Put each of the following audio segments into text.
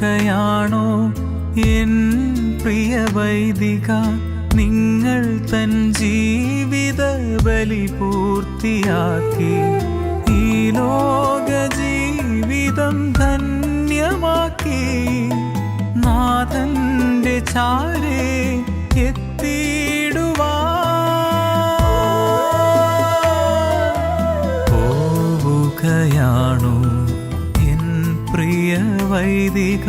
പോവുകയാണോ എൻ പ്രിയ വൈദിക, നിങ്ങൾ തൻ ജീവിത ബലി പൂർത്തിയാക്കി ഈ ലോക ജീവിതം ധന്യമാക്കി നാഥന്റെ ചാരേ പോവുകയാണോ എൻ പ്രിയ വൈദിക.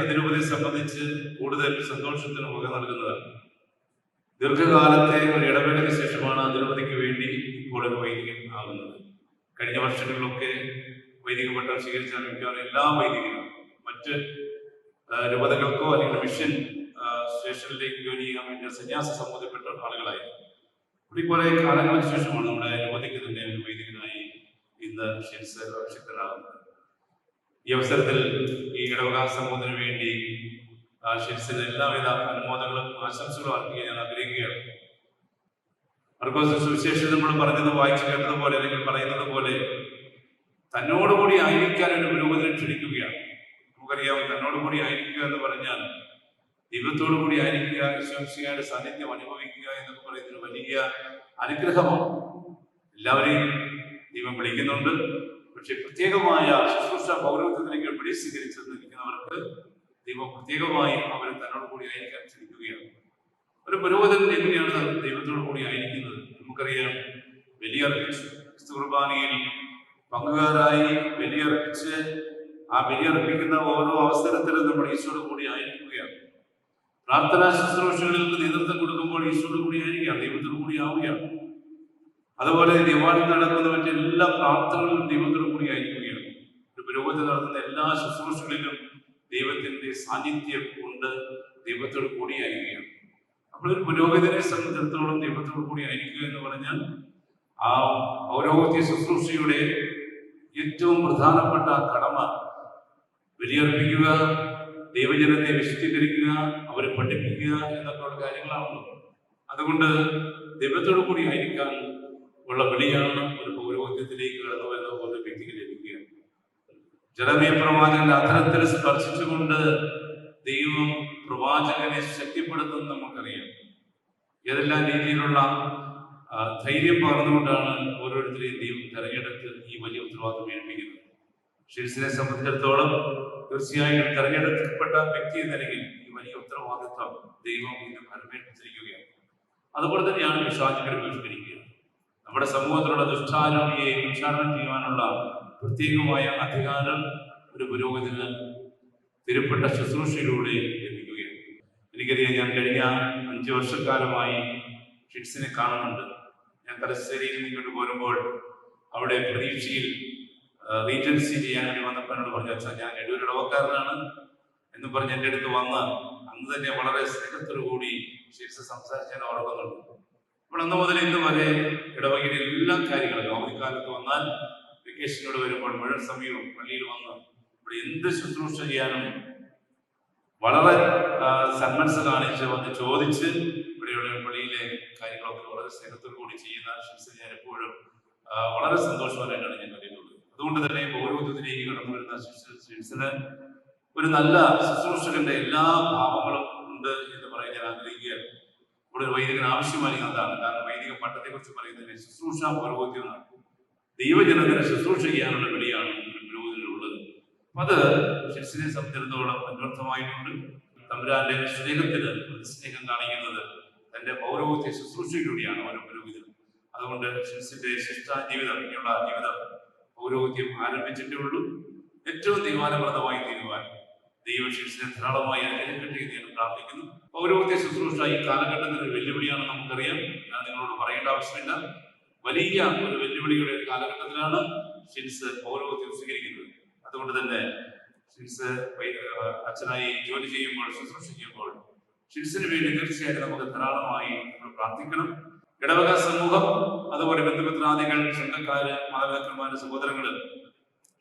അതിരൂപതയെ സംബന്ധിച്ച് കൂടുതൽ സന്തോഷത്തിന് വക നൽകുന്നതാണ്. ദീർഘകാലത്തെ ഒരു ഇടവേളയ്ക്ക് ശേഷമാണ് അതിരൂപതയ്ക്ക് വേണ്ടി ഇപ്പോൾ ഒരു വൈദികൻ ആകുന്നത്. കഴിഞ്ഞ വർഷങ്ങളിലൊക്കെ വൈദിക പട്ടം സ്വീകരിച്ച മിക്കവാറും എല്ലാ വൈദികരും മറ്റ് രൂപതകൾക്കോ അല്ലെങ്കിൽ മിഷൻ സ്റ്റേഷനിലേക്ക് ജോലി ചെയ്യാൻ വേണ്ടി സന്യാസ സമൂഹത്തിൽപ്പെട്ട ആളുകളായിരുന്നു. ഇവിടെ കുറെ കാലങ്ങൾക്ക് ശേഷമാണ് നമ്മുടെ രൂപതയ്ക്ക് തന്നെ ഒരു വൈദികനായി ഇന്ന് ഷിൻസ് അഭിഷിക്തനാകുന്നത്. ഈ അവസരത്തിൽ ഈ ഇടവക സമൂഹത്തിന് വേണ്ടി ഷിൻസിന് എല്ലാവിധ അനുമോദങ്ങളും ആശംസകളും അർപ്പിക്കാൻ ഞാൻ ആഗ്രഹിക്കുകയാണ്. മർക്കോസ് സുവിശേഷം നമ്മൾ പറഞ്ഞത് വായിച്ചു കേട്ടതുപോലെ അല്ലെങ്കിൽ പറയുന്നത് പോലെ തന്നോടുകൂടി ആയിരിക്കാൻ ഒരു പുരോഗതിനെ ക്ഷണിക്കുകയാണ്. നമുക്കറിയാം, തന്നോടുകൂടി ആയിരിക്കുക എന്ന് പറഞ്ഞാൽ ദൈവത്തോടു കൂടി ആയിരിക്കുക, വിശ്വസിയുടെ സാന്നിധ്യം അനുഭവിക്കുക എന്നൊക്കെ പറയുന്നൊരു വലിയ അനുഗ്രഹമാണ്. എല്ലാവരെയും ദൈവം വിളിക്കുന്നുണ്ട്. പക്ഷെ പ്രത്യേകമായ ശുശ്രൂഷ പൗരോഹിത്യത്തിലേക്ക് വിളി സ്വീകരിച്ച് നിൽക്കുന്നവർക്ക് ദൈവം പ്രത്യേകമായി അവരെ തന്നോട് കൂടി ആയിരിക്കാൻ ക്ഷണിക്കുകയാണ്. ഒരു പുരോഹിതൻ എങ്ങനെയാണ് ദൈവത്തോടു കൂടി ആയിരിക്കുന്നത്? നമുക്കറിയാം, ബലിയർപ്പിച്ച് ക്രിസ്തു കുർബാനയിൽ പങ്കുകാരായി ബലിയർപ്പിച്ച് ആ ബലിയർപ്പിക്കുന്ന ഓരോ അവസരത്തിലും നമ്മൾ ഈശോയോട് കൂടി ആയിരിക്കുകയാണ്. പ്രാർത്ഥനാ ശുശ്രൂഷകൾക്ക് നേതൃത്വം കൊടുക്കുമ്പോൾ ഈശോയോട് കൂടി ആയിരിക്കാം, ദൈവത്തോടു കൂടി ആവുകയാണ്. അതുപോലെ ദിവാലിൽ നടക്കുന്ന മറ്റെല്ലാ പ്രാർത്ഥനകളിലും ദൈവത്തോടു കൂടി ആയിരിക്കുകയാണ്. ഒരു പുരോഹിതൻ നടത്തുന്ന എല്ലാ ശുശ്രൂഷകളിലും ദൈവത്തിന്റെ സാന്നിധ്യം കൊണ്ട് ദൈവത്തോടു കൂടി ആയിരിക്കുകയാണ്. അപ്പോൾ ഒരു പുരോഹിതനെ സംബന്ധിച്ചിടത്തോളം ദൈവത്തോടു കൂടി ആയിരിക്കുക എന്ന് പറഞ്ഞാൽ ആ പൗരോഹിത്യ ശുശ്രൂഷയുടെ ഏറ്റവും പ്രധാനപ്പെട്ട കടമ ബലിയർപ്പിക്കുക, ദൈവജനത്തെ വിശുദ്ധീകരിക്കുക, അവരെ പഠിപ്പിക്കുക എന്നൊക്കെയുള്ള കാര്യങ്ങളാണല്ലോ. അതുകൊണ്ട് ദൈവത്തോടു കൂടി ആയിരിക്കാൻ ഉള്ള വിളിയാണ് ഒരു പൗരോഹിത്യത്തിലേക്ക് കടന്നു വരുന്ന ഒരു വ്യക്തിക്ക് ലഭിക്കുക. ജെറമ്യ പ്രവാചകന്റെ അധരത്തിൽ സ്പർശിച്ചുകൊണ്ട് ദൈവം പ്രവാചകനെ ശക്തിപ്പെടുത്തുന്നത് നമുക്കറിയാം. ഏതെല്ലാം രീതിയിലുള്ള ധൈര്യം പകർന്നുകൊണ്ടാണ് ഓരോരുത്തരെയും ദൈവം തെരഞ്ഞെടുത്ത് ഈ വലിയ ഉത്തരവാദിത്വം ഏൽപ്പിക്കുന്നത്. ഷിൻസിനെ സംബന്ധിച്ചിടത്തോളം തീർച്ചയായും തെരഞ്ഞെടുക്കപ്പെട്ട വ്യക്തി എന്ന നിലയിൽ ഈ വലിയ ഉത്തരവാദിത്വം ദൈവം ഇന്ന് ഫലമേൽപ്പിച്ചിരിക്കുകയാണ്. അതുപോലെ തന്നെയാണ് പിശാചുക്കളെ ബഹിഷ്കരിക്കുക. നമ്മുടെ സമൂഹത്തിലുള്ള ദുഷ്ടാരൂപിയെ ഉച്ചാരണം ചെയ്യുവാനുള്ള പ്രത്യേകമായ അധികാരം ഒരു പുരോഹിതന് തിരുപ്പെട്ട ശുശ്രൂഷയിലൂടെ ലഭിക്കുകയാണ്. എനിക്കറിയാം, ഞാൻ കഴിഞ്ഞ 5 വർഷക്കാലമായി ഷിൻസിനെ കാണുന്നുണ്ട്. ഞാൻ തലശ്ശേരിയിൽ ഇങ്ങോട്ട് പോരുമ്പോൾ അവിടെ പ്രതീക്ഷയിൽ റീജൻസി ചെയ്യാൻ വേണ്ടി വന്നപ്പോൾ എന്നോട് പറഞ്ഞു, വെച്ചാൽ ഞാൻ ഒരു ഇടവക്കാരനാണ് എന്ന് പറഞ്ഞ് എൻ്റെ അടുത്ത് വന്ന് അന്ന് തന്നെ വളരെ സ്നേഹത്തോടു കൂടി ഷിൻസ് സംസാരിച്ചാൽ ഓർക്കുന്നുണ്ട്. അപ്പോൾ അന്ന് മുതൽ ഇന്ന് വരെ ഇടവകയിലെ എല്ലാ കാര്യങ്ങളും അവധിക്കാലത്ത് വന്നാൽ വെക്കേഷനോട് വരുമ്പോൾ മുഴുവൻ സമയവും പള്ളിയിൽ വന്ന് ഇവിടെ എന്ത് ശുശ്രൂഷ ചെയ്യാനും വളരെ സന്മനസ് കാണിച്ച് വന്ന് ചോദിച്ച് ഇവിടെയുള്ള പള്ളിയിലെ കാര്യങ്ങളൊക്കെ വളരെ സ്നേഹത്തോടു കൂടി ചെയ്യുന്ന ഷിൻസിനെ ഞാൻ എപ്പോഴും വളരെ സന്തോഷവാനായിട്ടാണ് ഞാൻ കരുതുന്നത്. അതുകൊണ്ട് തന്നെ പൗരോഹിത്യത്തിലേക്ക് കടന്നു വരുന്ന ഷിൻസിന് ഒരു നല്ല ശുശ്രൂഷകന്റെ എല്ലാ ഭാവങ്ങളും ഉണ്ട് എന്ന് പറയാൻ ഞാൻ ആഗ്രഹിക്കുകയാണ്. ഇവിടെ ഒരു വൈദികന് ആവശ്യമായിരിക്കും അതാണ്. കാരണം വൈദിക പട്ടത്തെ കുറിച്ച് പറയുന്നതിന് ശുശ്രൂഷ പൗരോഹിത്യം എന്നാണ്. ദൈവജനത്തിന് ശുശ്രൂഷ ചെയ്യാനുള്ള വിളിയാണ് പുരോഹിതനുള്ളത്. അത് ഷിൻസിനെ സംബന്ധിച്ചിടത്തോളം അന്വർത്ഥമായിട്ടുണ്ട്. തമ്പുരാന്റെ സ്നേഹത്തിന് സ്നേഹം കാണിക്കുന്നത് തന്റെ പൗരോഹിത്യ ശുശ്രൂഷയിലൂടെയാണ് ഓരോ പുരോഹിതൻ. അതുകൊണ്ട് ഷിൻസിന്റെ ശിഷ്ട ജീവിതം, ഇനിയുള്ള ജീവിതം പൗരോഹിത്യം ആരംഭിച്ചിട്ടേ ഉള്ളൂ. ഏറ്റവും തീരുമാനപ്രദമായി തീരുവാൻ ദൈവം ഷിൻസിനെ ധാരാളമായി അനുഗ്രഹിക്കട്ടെ എന്ന് ഞാൻ പ്രാർത്ഥിക്കുന്നു. പൗരോഹിത്യ ശുശ്രൂഷ ഈ കാലഘട്ടത്തിൽ ഒരു വെല്ലുവിളിയാണെന്ന് നമുക്കറിയാം. ഞാൻ നിങ്ങളോട് പറയേണ്ട ആവശ്യമില്ല. വലിയ ഒരു വെല്ലുവിളിയുടെ ഒരു കാലഘട്ടത്തിലാണ് ഷിൻസ് പൗരോഹിത്യം സ്വീകരിക്കുന്നത്. അതുകൊണ്ട് തന്നെ ഷിൻസ് അച്ഛനായി ജോലി ചെയ്യുമ്പോൾ, ശുശ്രൂഷ ചെയ്യുമ്പോൾ ഷിൻസിന് വേണ്ടി തീർച്ചയായിട്ടും നമുക്ക് ധാരാളമായി നമ്മൾ പ്രാർത്ഥിക്കണം. ഇടവക സമൂഹം, അതുപോലെ ബന്ധുമിത്രാദികൾ, സ്വന്തക്കാര്, മാതാപിതാക്കന്മാര്, സഹോദരങ്ങള്,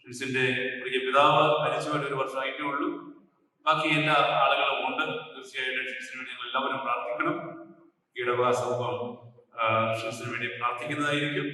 ഷിൻസിന്റെ പ്രിയ പിതാവ് മരിച്ചുപോയിട്ട് 1 വർഷമായിട്ടേ ഉള്ളൂ. ബാക്കി എല്ലാ ആളുകളും ഉണ്ട്. തീർച്ചയായിട്ടും ഷിൻസിന് വേണ്ടി ഞങ്ങൾ എല്ലാവരും പ്രാർത്ഥിക്കണം. ഇടവക സമൂഹം ഷിൻസിന് വേണ്ടി പ്രാർത്ഥിക്കുന്നതായിരിക്കും.